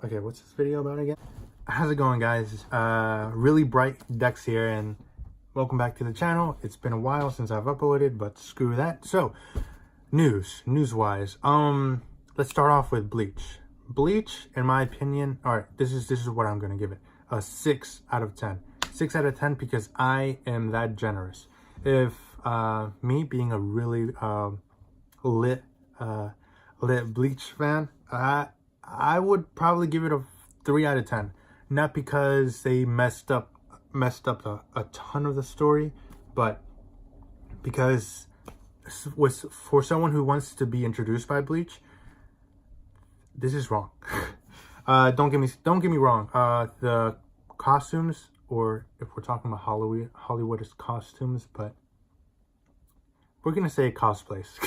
Okay, what's this video about again? How's it going, guys? Really bright Dex here, and welcome back to the channel. It's been a while since I've uploaded, but screw that. So, news-wise, let's start off with Bleach. Bleach, in my opinion, all right, this is what I'm gonna give it: a 6 out of 10. 6 out of 10 because I am that generous. If me being a really lit Bleach fan, I would probably give it a 3 out of 10. Not because they messed up a ton of the story, but because for someone who wants to be introduced by Bleach, this is wrong. Don't get me wrong. The costumes, or if we're talking about Hollywood's costumes, but we're gonna say cosplays.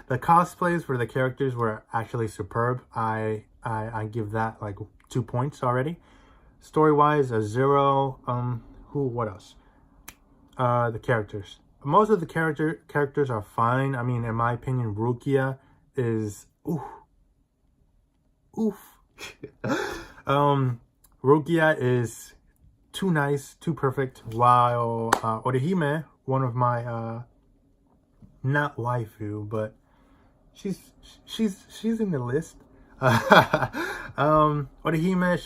The cosplays for the characters were actually superb. I give that like 2 points already. Story-wise, a 0. What else? The characters. Most of the characters are fine. I mean, in my opinion, Rukia is oof. Rukia is too nice, too perfect. While Orihime, one of my not waifu, but she's in the list. Orihime,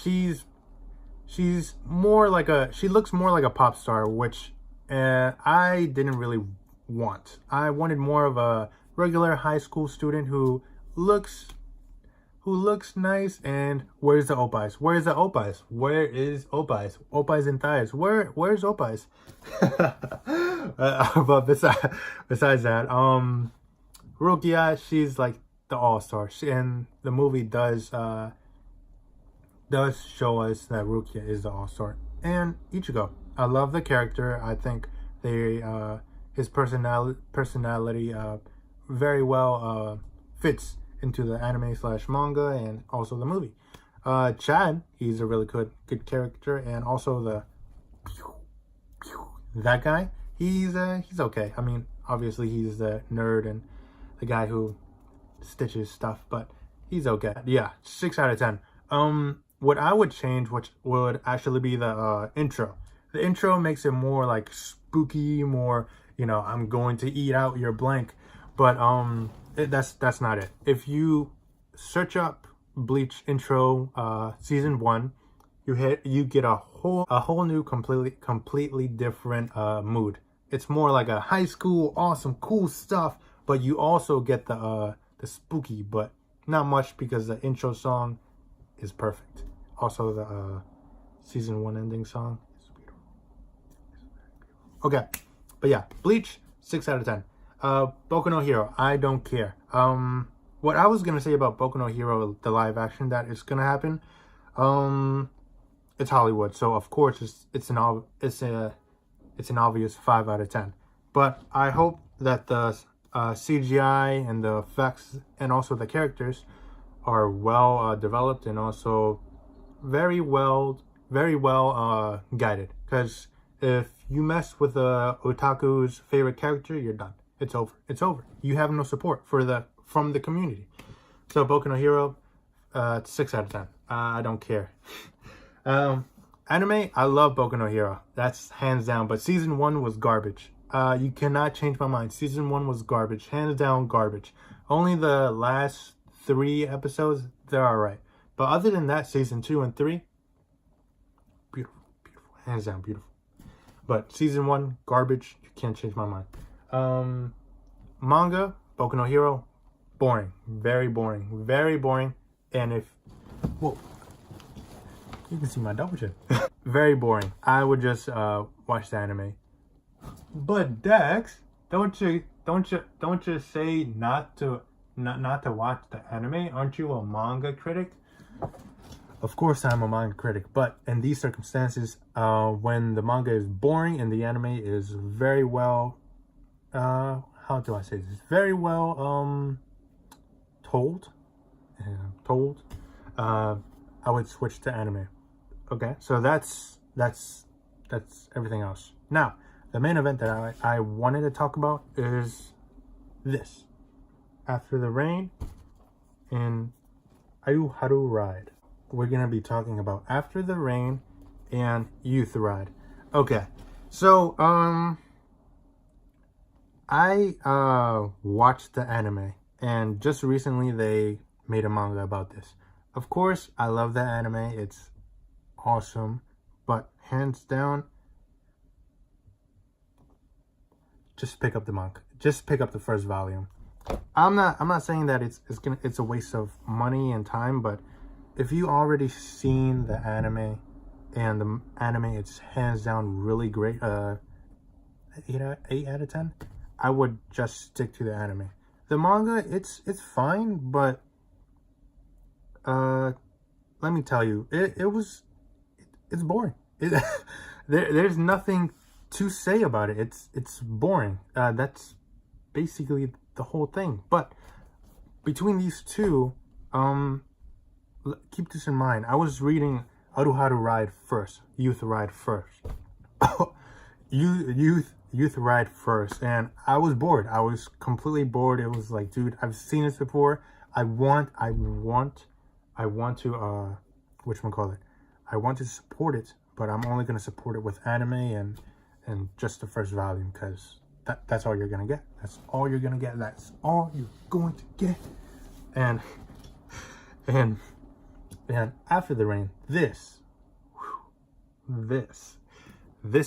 she's more like she looks more like a pop star, which I didn't really want. I wanted more of a regular high school student who looks nice and wears the opais. Where's the opais? Where is opais? Opais and thighs. Where's opais? But besides that, Rukia, she's like the all-star. And the movie does show us that Rukia is the all-star. And Ichigo, I love the character. I think his personality very well fits into the anime / manga and also the movie. Chad, he's a really good character, and also that guy, he's okay. I mean, obviously he's the nerd and the guy who stitches stuff, but he's okay. Yeah, 6 out of 10. What I would change, which would actually be the intro. The intro makes it more like spooky, more, I'm going to eat out your blank. But that's not it. If you search up Bleach intro season 1, you get a whole new completely different mood. It's more like a high school, awesome, cool stuff, but you also get the spooky, but not much because the intro song is perfect. Also the season 1 ending song is beautiful. Okay, but yeah, Bleach, 6 out of 10. Boku no Hero, I don't care. What I was gonna say about Boku no Hero, the live action that is gonna happen, it's Hollywood, so of course it's an obvious 5 out of 10. But I hope that the CGI and the effects and also the characters are well developed and also very well guided. Because if you mess with otaku's favorite character, you're done. It's over. It's over. You have no support from the community. So Boku no Hero, 6 out of 10. I don't care. Anime, I love Boku no Hero. That's hands down. But season 1 was garbage. You cannot change my mind. Season 1 was garbage. Hands down garbage. Only the last 3 episodes, they're alright. But other than that, season 2 and 3, beautiful. Hands down, beautiful. But season 1, garbage. You can't change my mind. Manga, Boku no Hero, boring. Very boring. Very boring. And whoa. You can see my double chin. Very boring. I would just watch the anime. But Dex, don't you say not to watch the anime? Aren't you a manga critic? Of course I'm a manga critic, but in these circumstances, when the manga is boring and the anime is very well, how do I say this? Very well told. I would switch to anime. Okay, so that's everything else. Now, the main event that I wanted to talk about is this. After the rain in Haru Ride. we're gonna be talking about After the Rain and Youth Ride. Okay, so I watched the anime, and just recently they made a manga about this. Of course, I love the anime. It's awesome, but hands down, just pick up the manga. Just pick up the first volume. I'm not saying that it's a waste of money and time, but if you already seen the anime, and the anime it's hands down really great, 8 out of 10, I would just stick to the anime. The manga, it's fine, but let me tell you, it's boring. There's nothing to say about it. It's boring. That's basically the whole thing. But between these two, keep this in mind. I was reading Haru Ride first, Youth Ride first. Youth Ride first, and I was bored. I was completely bored. It was like, dude, I've seen this before. I want to whatchamacallit, I want to support it, but I'm only going to support it with anime and just the first volume, because that's all you're going to get. That's all you're going to get. That's all you're going to get. And After the Rain, this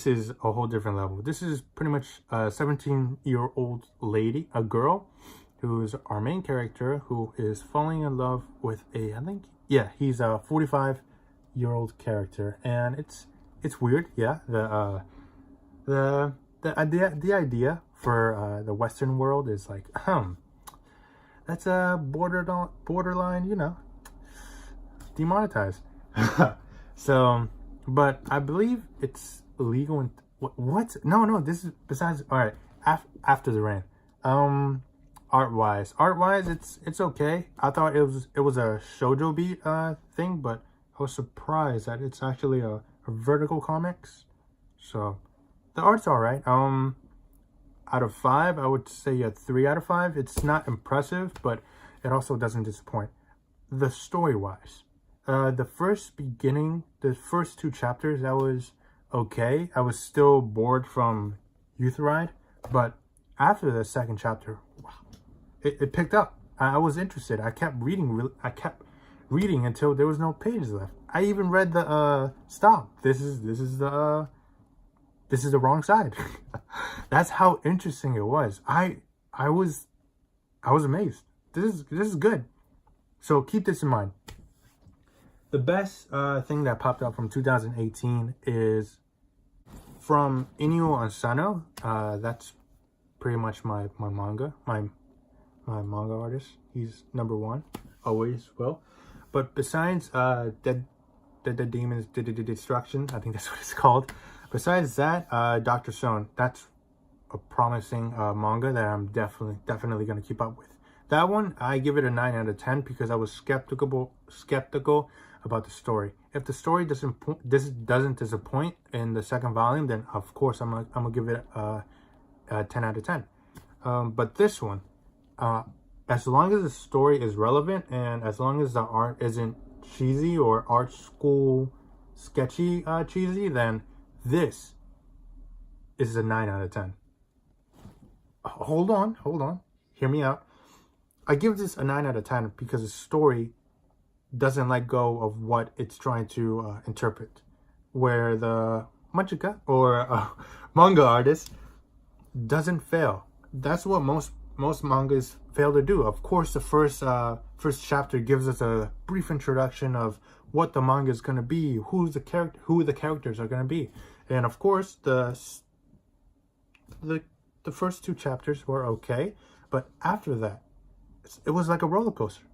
is a whole different level. This is pretty much a 17-year-old lady, a girl, who's our main character, who is falling in love with he's a 45-year-old character, and it's weird. Yeah, the idea for the Western world is like, that's a borderline, demonetized. So, but I believe it's illegal. And what? No, this is besides. All right, After the Rain. Art wise, it's okay. I thought it was a shoujo beat thing, but I was surprised that it's actually a vertical comics. So the art's all right. Out of 5, I would say a 3 out of 5. It's not impressive, but it also doesn't disappoint. The story wise, the first 2 chapters, that was okay. I was still bored from Youth Ride, but after the second chapter, wow, it picked up. I was interested. I kept reading. Until there was no pages left. I even read the stop. This is the wrong side. That's how interesting it was. I was amazed. This is good. So keep this in mind. The best thing that popped up from 2018 is from Inu Asano. That's pretty much my manga, my manga artist. He's number 1, always will. But besides Dead Demons Destruction, I think that's what it's called. Besides that, Dr. Stone, that's a promising manga that I'm definitely going to keep up with. That one, I give it a 9 out of 10 because I was skeptical about the story. If the story doesn't disappoint in the second volume, then of course I'm gonna give it a 10 out of 10. But this one, as long as the story is relevant and as long as the art isn't cheesy or art school sketchy cheesy, then this is a 9 out of 10. Hold on. Hear me out. I give this a 9 out of 10 because the story doesn't let go of what it's trying to interpret. Where the mangaka or manga artist doesn't fail. That's what most mangas fail to do. Of course, the first chapter gives us a brief introduction of what the manga is going to be, who the characters are going to be, and of course the first 2 chapters were okay, but after that, it was like a roller coaster.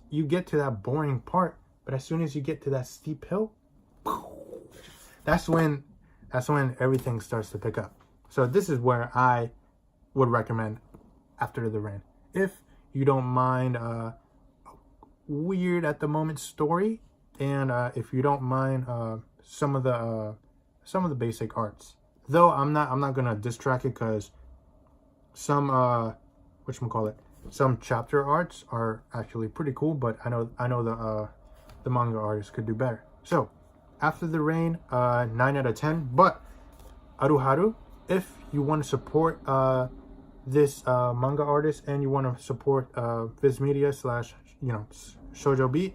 You get to that boring part, but as soon as you get to that steep hill, that's when everything starts to pick up. So this is where I would recommend After the Rain. If you don't mind weird at the moment story, and if you don't mind some of the basic arts. Though I'm not gonna distract it because some some chapter arts are actually pretty cool, but I know the manga artist could do better. So After the Rain, 9 out of 10. But Haru, if you want to support this manga artist and you want to support Viz Media slash, Shoujo Beat,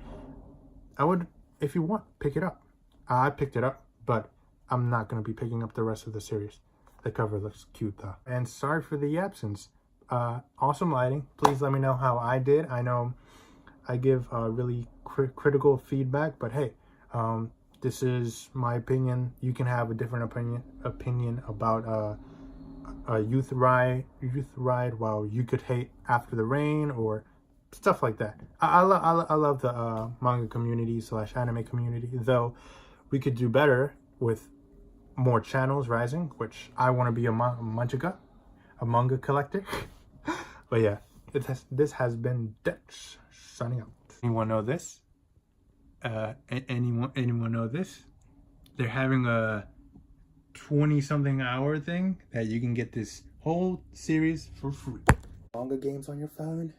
I would, if you want, pick it up. I picked it up, but I'm not going to be picking up the rest of the series. The cover looks cute though. And sorry for the absence. Awesome lighting. Please let me know how I did. I know I give really critical feedback, but hey, this is my opinion. You can have a different opinion about a youth ride. While you could hate After the Rain or stuff like that. I love the manga community / anime community, though we could do better with more channels rising, which I want to be a manga collector. But yeah, this has been Dex signing out. Anyone know this? Anyone know this? They're having a 20-something hour thing that you can get this whole series for free. Manga games on your phone?